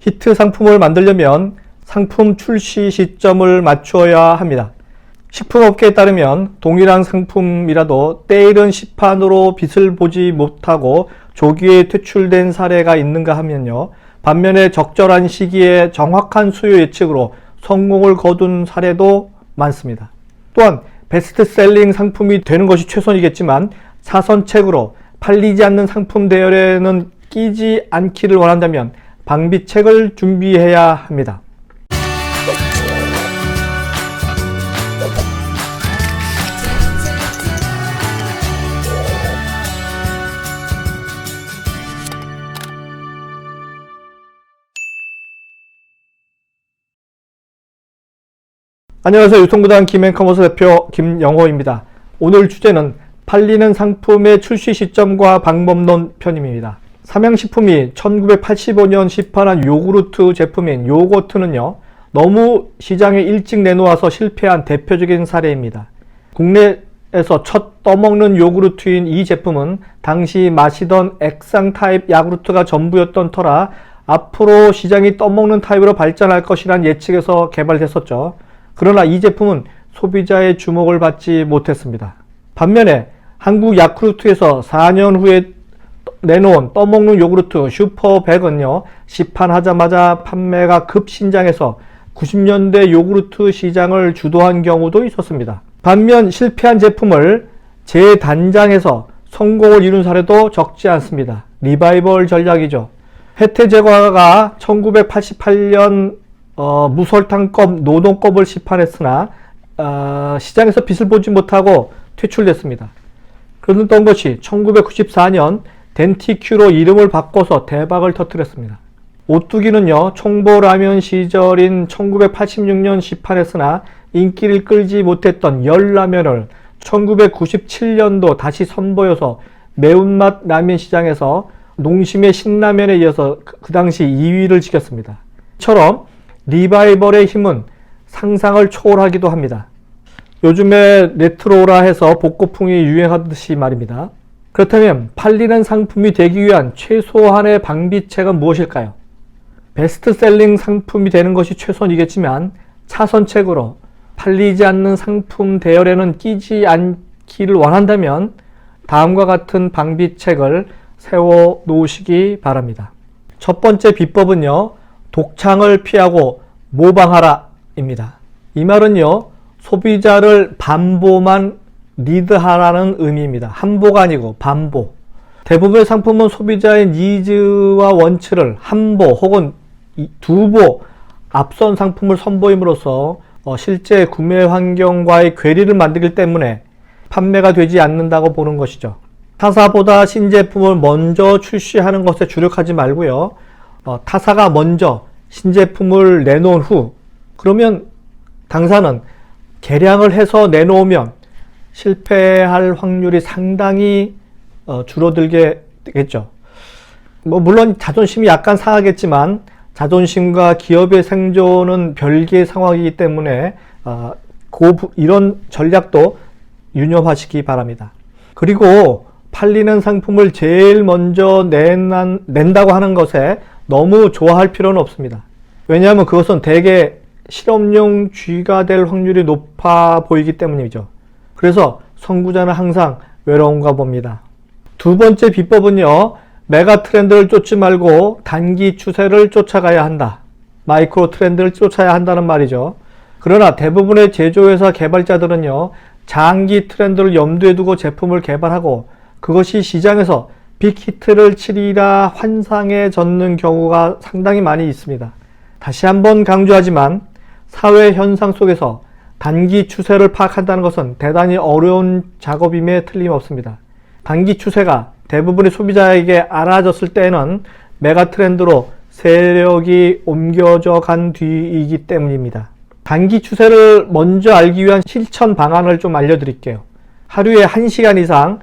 히트 상품을 만들려면 상품 출시 시점을 맞추어야 합니다. 식품업계에 따르면 동일한 상품이라도 때이른 시판으로 빛을 보지 못하고 조기에 퇴출된 사례가 있는가 하면요. 반면에 적절한 시기에 정확한 수요 예측으로 성공을 거둔 사례도 많습니다. 또한 베스트셀링 상품이 되는 것이 최선이겠지만 차선책으로 팔리지 않는 상품 대열에는 끼지 않기를 원한다면 방비책을 준비해야 합니다. 안녕하세요. 유통부단 김앤커머스 대표 김영호입니다. 오늘 주제는 팔리는 상품의 출시 시점과 방법론 편입니다. 삼양식품이 1985년 시판한 요구르트 제품인 요거트는요, 너무 시장에 일찍 내놓아서 실패한 대표적인 사례입니다. 국내에서 첫 떠먹는 요구르트인 이 제품은 당시 마시던 액상 타입 야구르트가 전부였던 터라 앞으로 시장이 떠먹는 타입으로 발전할 것이란 예측에서 개발됐었죠. 그러나 이 제품은 소비자의 주목을 받지 못했습니다. 반면에 한국 야쿠르트에서 4년 후에 내놓은 떠먹는 요구르트 슈퍼백은요, 시판하자마자 판매가 급신장해서 90년대 요구르트 시장을 주도한 경우도 있었습니다. 반면 실패한 제품을 재단장해서 성공을 이룬 사례도 적지 않습니다. 리바이벌 전략이죠. 혜태 제과가 1988년 무설탕급 노동급을 시판했으나 시장에서 빛을 보지 못하고 퇴출됐습니다. 그랬던 것이 1994년 덴티큐로 이름을 바꿔서 대박을 터뜨렸습니다. 오뚜기는요, 총보라면 시절인 1986년 시판했으나 인기를 끌지 못했던 열라면을 1997년도 다시 선보여서 매운맛 라면 시장에서 농심의 신라면에 이어서 그 당시 2위를 지켰습니다. 이처럼 리바이벌의 힘은 상상을 초월하기도 합니다. 요즘에 레트로라 해서 복고풍이 유행하듯이 말입니다. 그렇다면 팔리는 상품이 되기 위한 최소한의 방비책은 무엇일까요? 베스트셀링 상품이 되는 것이 최선이겠지만 차선책으로 팔리지 않는 상품 대열에는 끼지 않기를 원한다면 다음과 같은 방비책을 세워 놓으시기 바랍니다. 첫 번째 비법은요, 독창을 피하고 모방하라 입니다. 이 말은요, 소비자를 반보만 리드하라는 의미입니다. 한보가 아니고 반보. 대부분의 상품은 소비자의 니즈와 원치를 한보 혹은 두보 앞선 상품을 선보임으로써 실제 구매 환경과의 괴리를 만들기 때문에 판매가 되지 않는다고 보는 것이죠. 타사보다 신제품을 먼저 출시하는 것에 주력하지 말고요. 타사가 먼저 신제품을 내놓은 후, 그러면 당사는 개량을 해서 내놓으면 실패할 확률이 상당히 줄어들게 되겠죠. 물론 자존심이 약간 상하겠지만 자존심과 기업의 생존은 별개의 상황이기 때문에 이런 전략도 유념하시기 바랍니다. 그리고 팔리는 상품을 제일 먼저 낸다고 하는 것에 너무 좋아할 필요는 없습니다. 왜냐하면 그것은 대개 실험용 쥐가 될 확률이 높아 보이기 때문이죠. 그래서 선구자는 항상 외로운가 봅니다. 두 번째 비법은요, 메가 트렌드를 쫓지 말고 단기 추세를 쫓아가야 한다. 마이크로 트렌드를 쫓아야 한다는 말이죠. 그러나 대부분의 제조회사 개발자들은요, 장기 트렌드를 염두에 두고 제품을 개발하고 그것이 시장에서 빅히트를 치리라 환상에 젖는 경우가 상당히 많이 있습니다. 다시 한번 강조하지만 사회 현상 속에서 단기 추세를 파악한다는 것은 대단히 어려운 작업임에 틀림없습니다. 단기 추세가 대부분의 소비자에게 알아졌을 때에는 메가 트렌드로 세력이 옮겨져 간 뒤이기 때문입니다. 단기 추세를 먼저 알기 위한 실천 방안을 좀 알려드릴게요. 하루에 1시간 이상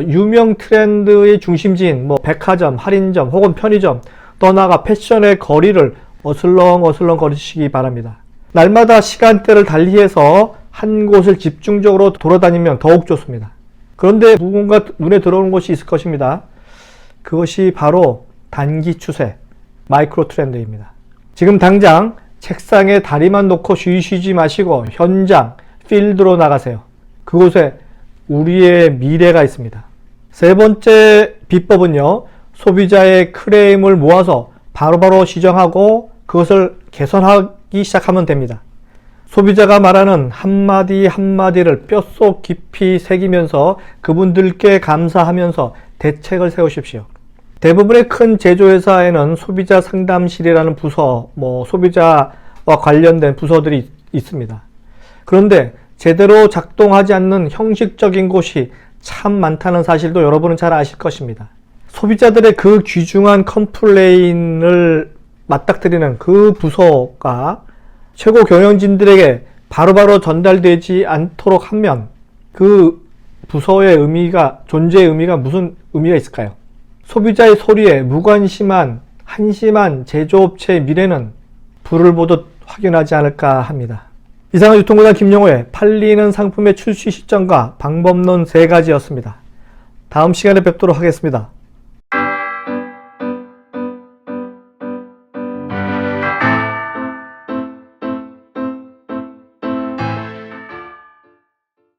유명 트렌드의 중심지인 백화점, 할인점 혹은 편의점, 더 나아가 패션의 거리를 어슬렁어슬렁 거리시기 바랍니다. 날마다 시간대를 달리해서 한 곳을 집중적으로 돌아다니면 더욱 좋습니다. 그런데 누군가 눈에 들어오는 것이 있을 것입니다. 그것이 바로 단기 추세, 마이크로 트렌드입니다. 지금 당장 책상에 다리만 놓고 쉬지 마시고 현장, 필드로 나가세요. 그곳에 우리의 미래가 있습니다. 세 번째 비법은요, 소비자의 클레임을 모아서 바로바로 시정하고 그것을 개선하기 시작하면 됩니다. 소비자가 말하는 한마디 한마디를 뼛속 깊이 새기면서 그분들께 감사하면서 대책을 세우십시오. 대부분의 큰 제조회사에는 소비자 상담실이라는 부서, 소비자와 관련된 부서들이 있습니다. 그런데 제대로 작동하지 않는 형식적인 곳이 참 많다는 사실도 여러분은 잘 아실 것입니다. 소비자들의 그 귀중한 컴플레인을 맞닥뜨리는 그 부서가 최고 경영진들에게 바로바로 전달되지 않도록 하면 그 부서의 존재의 의미가 무슨 의미가 있을까요? 소비자의 소리에 무관심한 한심한 제조업체의 미래는 불을 보듯 확연하지 않을까 합니다. 이상은 유통구단 김용호의 팔리는 상품의 출시 시점과 방법론 3가지였습니다. 다음 시간에 뵙도록 하겠습니다.